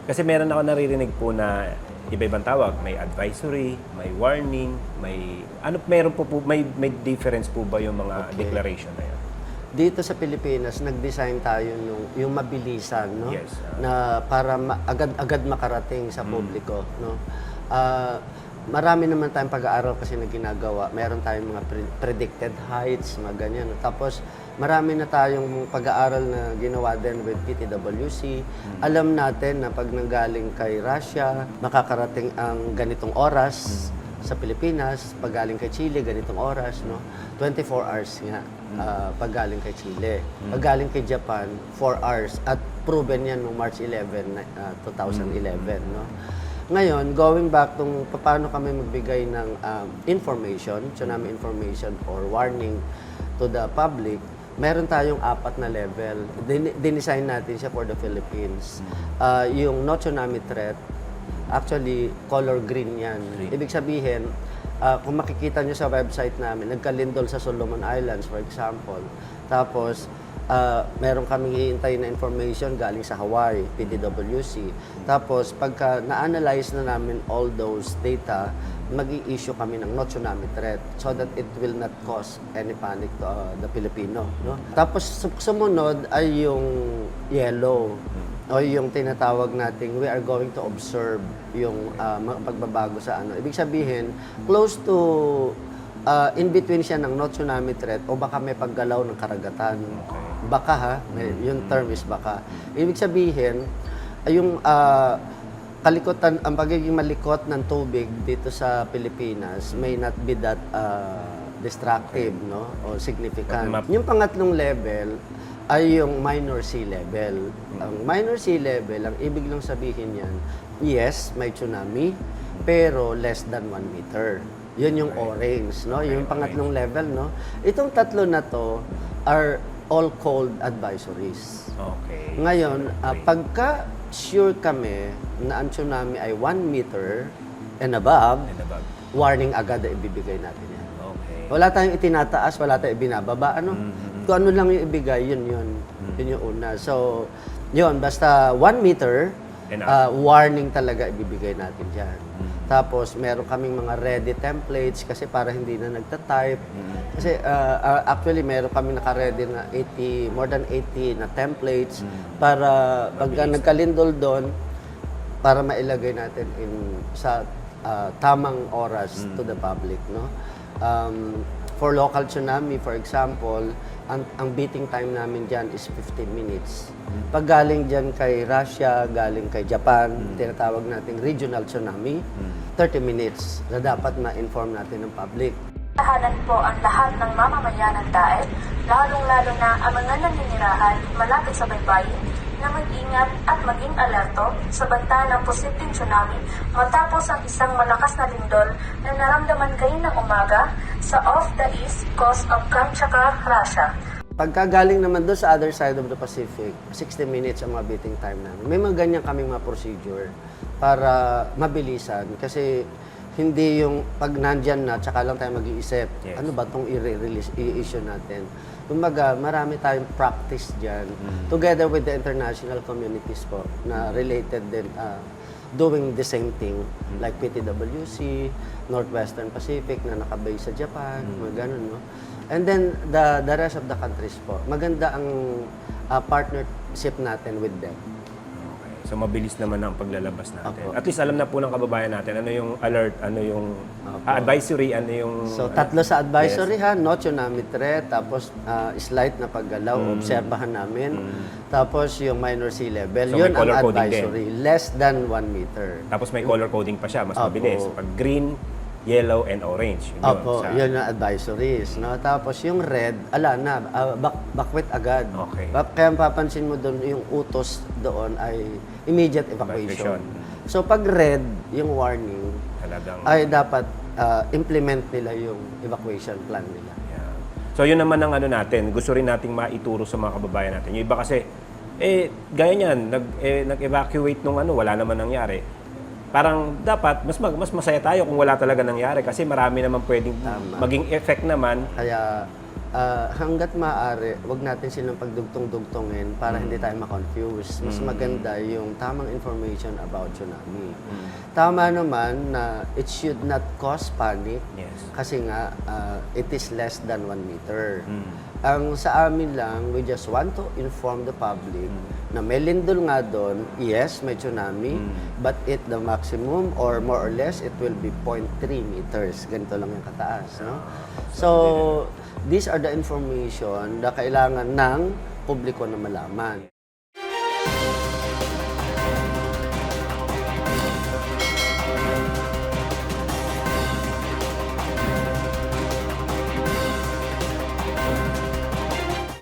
Kasi meron ako naririnig po na iba-ibang tawag, may advisory, may warning, meron po may difference po ba yung mga declaration na yun? Dito sa Pilipinas, nag-design tayo yung mabilisan, no? Yes. Na para agad-agad makarating sa publiko, no? Marami naman tayong pag-aaral kasi na ginagawa. Meron tayong mga predicted heights, mga ganyan. Tapos, marami na tayong pag-aaral na ginawa din with PTWC. Alam natin na pag nanggaling kay Russia, makakarating ang ganitong oras sa Pilipinas. Pag galing kay Chile, ganitong oras, no? 24 hours nga pag galing kay Chile. Pag galing kay Japan, 4 hours. At proven yan noong March 11, 2011, no? Ngayon, going back kung paano kami magbigay ng information, tsunami information or warning to the public, meron tayong 4 na level. Dinesign natin siya for the Philippines. Yung no tsunami threat, actually, color green yan. Ibig sabihin, kung makikita nyo sa website namin, nagkalindol sa Solomon Islands, for example. Tapos, meron kaming hihintay na information galing sa Hawaii, PTWC. Tapos, pagka na-analyze na namin all those data, mag-i-issue kami ng no tsunami threat so that it will not cause any panic to the Filipino. No? Tapos, sumunod ay yung yellow o yung tinatawag nating we are going to observe yung pagbabago sa ano. Ibig sabihin, close to in between siya ng no tsunami threat o baka may paggalaw ng karagatan. Baka ha, yung term is baka. Ibig sabihin, yung kalikutan, ang pagiging malikot ng tubig dito sa Pilipinas may not be that destructive, no, o significant. Yung pangatlong level ay yung minor sea level. Ang minor sea level, ang ibig lang sabihin yan, yes, may tsunami, pero less than 1 meter. Yun yung orange, no? Yung pangatlong level, no? Itong tatlo na to are all cold advisories. Okay. Ngayon, pagka sure kami na ang tsunami ay 1 meter and above, warning agad na ibibigay natin yan. Okay. Wala tayong itinataas, wala tayong ibinababa. Ano? Kung ano lang yung ibigay, yun. Yun yung una. So, yun, basta 1 meter, warning talaga ibibigay natin dyan. Tapos, meron kaming mga ready templates kasi para hindi na nagta-type. Kasi actually, meron kami naka-ready na more than 80 na templates para pag nagkalindol doon, para mailagay natin sa tamang oras to the public. No? For local tsunami, for example, ang beating time namin dyan is 15 minutes. Pag galing dyan kay Russia, galing kay Japan, tinatawag nating regional tsunami, 30 minutes na dapat ma-inform natin ng public. Tahanan po ang lahat ng mamamayan ng daet, lalong-lalo na ang mga naninirahan malapit sa baybayin, na mag-ingat at maging alerto sa banta ng posibleng tsunami matapos ang isang malakas na lindol na naramdaman kayo ng umaga sa off the east coast of Kamchatka, Russia. Pagka galing naman doon sa other side of the Pacific, 60 minutes ang mga beating time namin. May mga ganyan kaming mga procedure para mabilisan kasi hindi yung pag nandyan na, tsaka lang tayo mag-iisip, ano ba itong i-release, i-issue natin. Kumbaga, marami tayong practice dyan, together with the international communities po, na related din, doing the same thing, like PTWC, Northwestern Pacific, na nakabase sa Japan, mga ganun, no? And then, the rest of the countries po, maganda ang partnership natin with them. So, mabilis naman ang paglalabas natin. Apo. At least alam na po ng kababayan natin ano yung alert, ano yung advisory, ano yung... So, tatlo sa advisory ha, no tsunami threat, tapos slight na paggalaw, obserbahan namin. Tapos yung minor sea level, So, yun may ang color coding advisory, less than 1 meter. Tapos may color coding pa siya, mas Apo. mabilis. Pag green, yellow, and orange. Yun Opo, yun ang advisories. No? Tapos yung red, ala na, bakwit agad. Okay. Kaya papansin mo doon, yung utos doon ay immediate evacuation. So pag red, yung warning, Talagang... ay dapat implement nila yung evacuation plan nila. Yeah. So yun naman ang ano natin, gusto rin nating maituro sa mga kababayan natin. Yung iba kasi, gaya niyan, nag-evacuate nung ano, wala naman nangyari. Parang dapat, mas masaya tayo kung wala talaga nangyari kasi marami naman pwedeng maging effect naman. Kaya hanggat maaari, wag natin silang pagdugtong-dugtongin para hindi tayo ma-confuse. Mas maganda yung tamang information about tsunami. Tama naman na it should not cause panic Yes. kasi nga it is less than 1 meter. Ang sa amin lang, we just want to inform the public na may lindol nga doon, yes, may tsunami, but the maximum or more or less, it will be 0.3 meters. Ganito lang yung kataas. No? So, these are the information na kailangan ng publiko na malaman.